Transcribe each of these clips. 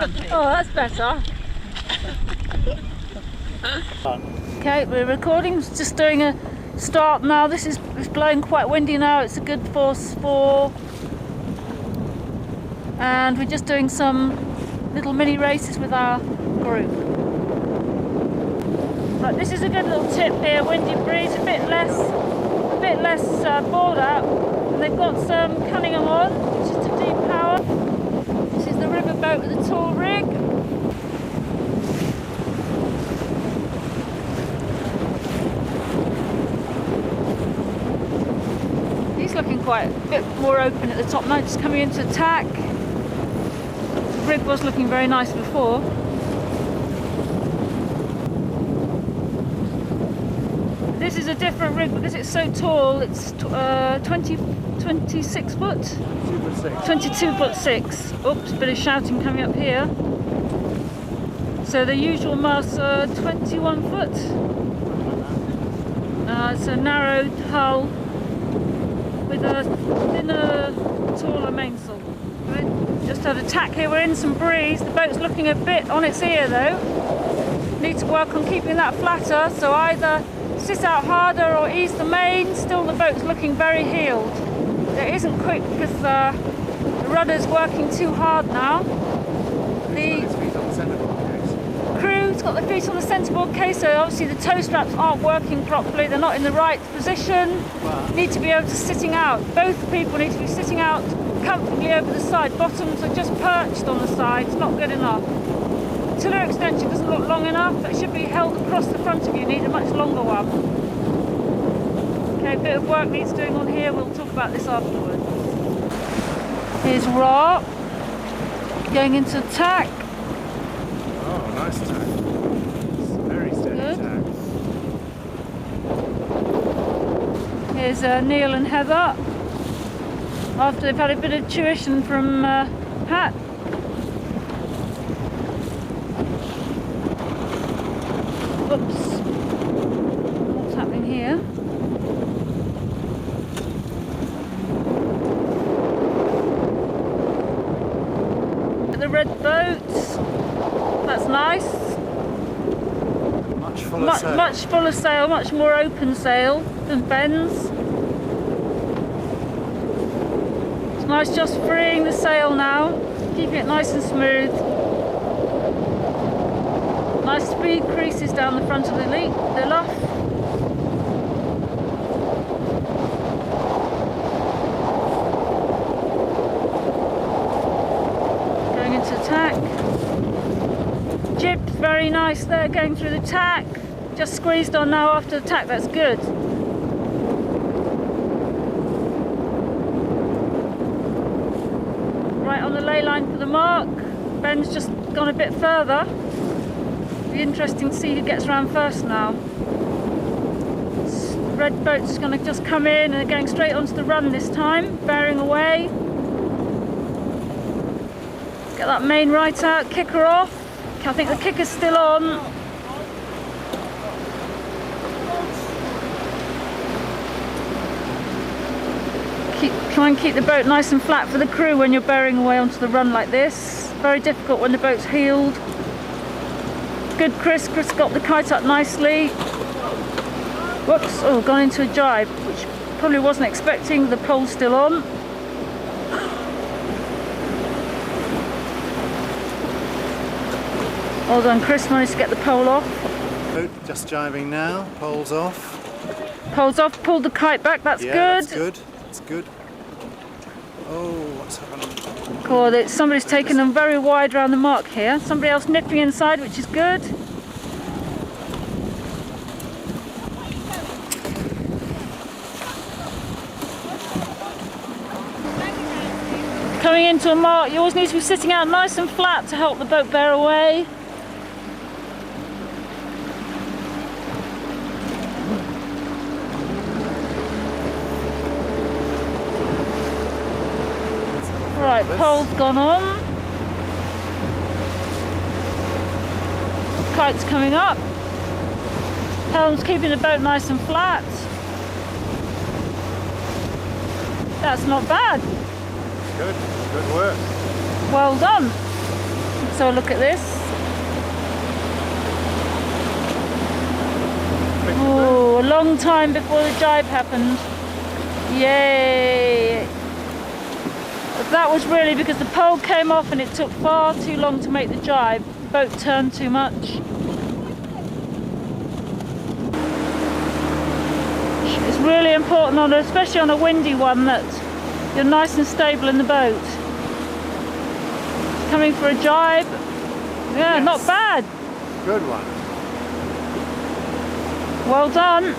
Oh, that's better. Okay, we're recording. Just doing a start now. It's blowing quite windy now. It's a good force 4. And we're just doing some little mini races with our group. Right, this is a good little tip here. Windy breeze, a bit less board out. And they've got some Cunningham on, which is to deep power. This is the riverboat with a tall rig. He's looking quite a bit more open at the top now, just coming into attack. The rig was looking very nice before. This is a different rig because it's so tall. It's 26 foot? 22 foot 6. Oops, bit of shouting coming up here. So the usual masts are 21 foot. It's a narrowed hull with a thinner, taller mainsail. Just had a tack here, we're in some breeze. The boat's looking a bit on its ear though. Need to work on keeping that flatter, so either sit out harder or ease the main. Still the boat's looking very heeled. It isn't quick because the rudder's working too hard now. The crew's got the feet on the centreboard case, so obviously the tow straps aren't working properly. They're not in the right position. Need to be able to sitting out. Both people need to be sitting out comfortably over the side. Bottoms are just perched on the side. It's not good enough. Tiller extension doesn't look long enough. It should be held across the front of you. You need a much longer one. Okay, a bit of work needs doing on here. We'll talk about this afterwards. Here's Rock going into attack. Oh, nice attack. Very steady attack. Here's Neil and Heather. After they've had a bit of tuition from Pat. Oops. What's happening here? The red boat. That's nice. Much fuller sail. Much fuller sail, much more open sail than Ben's. It's nice just freeing the sail now, keeping it nice and smooth. Nice speed creases down the front of the luff. Going into attack. Jib's very nice there, going through the tack. Just squeezed on now after the tack, that's good. Right on the ley line for the mark. Ben's just gone a bit further. Be interesting to see who gets around first now. Red boat's going to just come in and going straight onto the run this time, bearing away. Get that main right out, kick her off. I think the kicker's still on. Try and keep the boat nice and flat for the crew when you're bearing away onto the run like this. Very difficult when the boat's heeled. Good, Chris got the kite up nicely. Whoops, oh, gone into a jibe, which probably wasn't expecting. The pole's still on. Well done, Chris, managed to get the pole off. Boat just jibing now, pole's off. Pole's off, pulled the kite back, that's Yeah, good. that's good, that's good. Oh, what's happening? God, somebody's taken them very wide around the mark here. Somebody else nipping inside, which is good. Coming into a mark, you always need to be sitting out nice and flat to help the boat bear away. Right, pole's gone on. Kite's coming up. Helm's keeping the boat nice and flat. That's not bad. Good, good work. Well done. have a look at this. Oh, a long time before the jibe happened. Yay! That was really because the pole came off and it took far too long to make the jibe. The boat turned too much. It's really important, especially on a windy one, that you're nice and stable in the boat. Coming for a jibe. Yeah, yes. Not bad. Good one. Well done.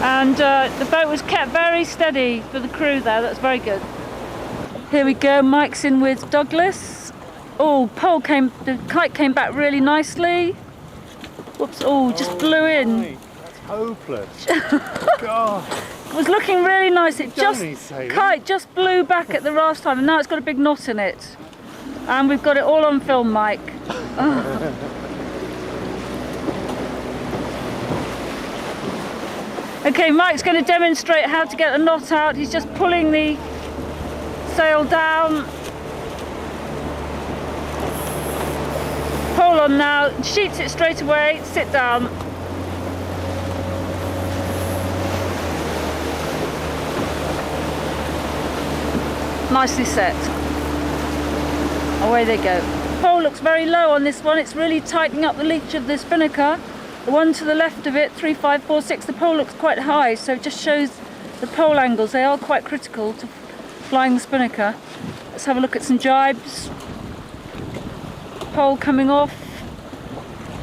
And the boat was kept very steady for the crew there. That's very good. Here we go. Mike's in with Douglas. Oh, the kite came back really nicely. Whoops! Oh, just blew in. Right. That's hopeless. God. It was looking really nice. Kite just blew back at the last time, and now it's got a big knot in it. And we've got it all on film, Mike. Oh. Okay, Mike's going to demonstrate how to get the knot out. He's just pulling the sail down. Pole on now, sheets it straight away, sit down. Nicely set. Away they go. Pole looks very low on this one. It's really tightening up the leach of the spinnaker. The one to the left of it, 3, 5, 4, 6, the pole looks quite high, so it just shows the pole angles. They are quite critical to flying the spinnaker. Let's have a look at some jibes. Pole coming off.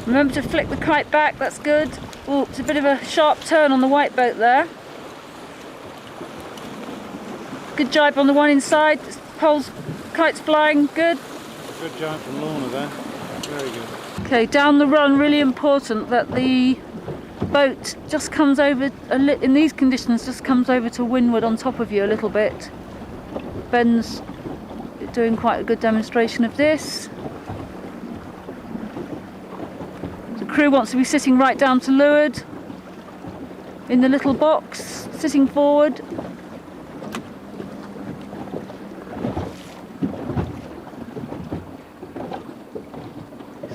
Remember to flick the kite back, that's good. Oh, it's a bit of a sharp turn on the white boat there. Good jibe on the one inside. Kite's flying, good. Good jibe from Lorna there. Very good. Okay, down the run, really important that the boat just comes over, in these conditions, just comes over to windward on top of you a little bit. Ben's doing quite a good demonstration of this. The crew wants to be sitting right down to leeward in the little box, sitting forward.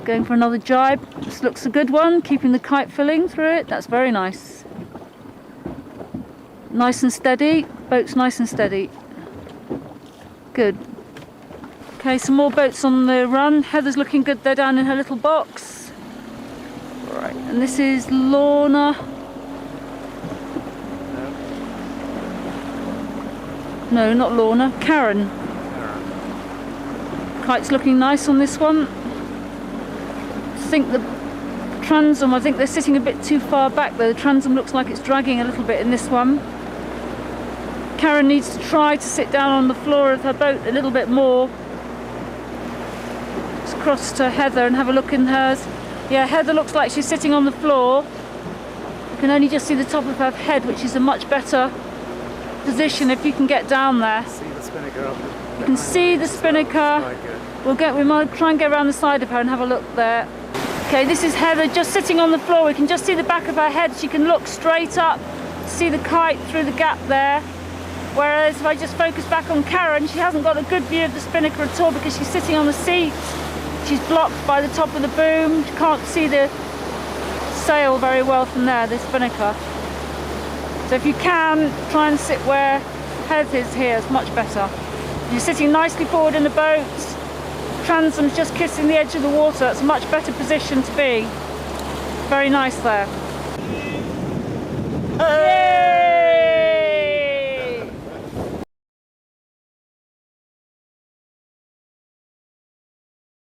Going for another jibe. This looks a good one, keeping the kite filling through it. That's very nice. Nice and steady. Boat's nice and steady. Good. Okay, some more boats on the run. Heather's looking good there down in her little box. Right, and this is Lorna. No, not Lorna. Karen. Kite's looking nice on this one. I think the transom, I think they're sitting a bit too far back there. The transom looks like it's dragging a little bit in this one. Karen needs to try to sit down on the floor of her boat a little bit more. Let's cross to Heather and have a look in hers. Yeah, Heather looks like she's sitting on the floor. You can only just see the top of her head, which is a much better position if you can get down there. See the spinnaker up. You can see the spinnaker. We might try and get around the side of her and have a look there. Okay, this is Heather just sitting on the floor. We can just see the back of her head. She can look straight up, see the kite through the gap there. Whereas if I just focus back on Karen, she hasn't got a good view of the spinnaker at all because she's sitting on the seat. She's blocked by the top of the boom. She can't see the sail very well from there, the spinnaker. So if you can, try and sit where Heather is here, it's much better. You're sitting nicely forward in the boat. Transom's just kissing the edge of the water. It's a much better position to be. Very nice there. Yay!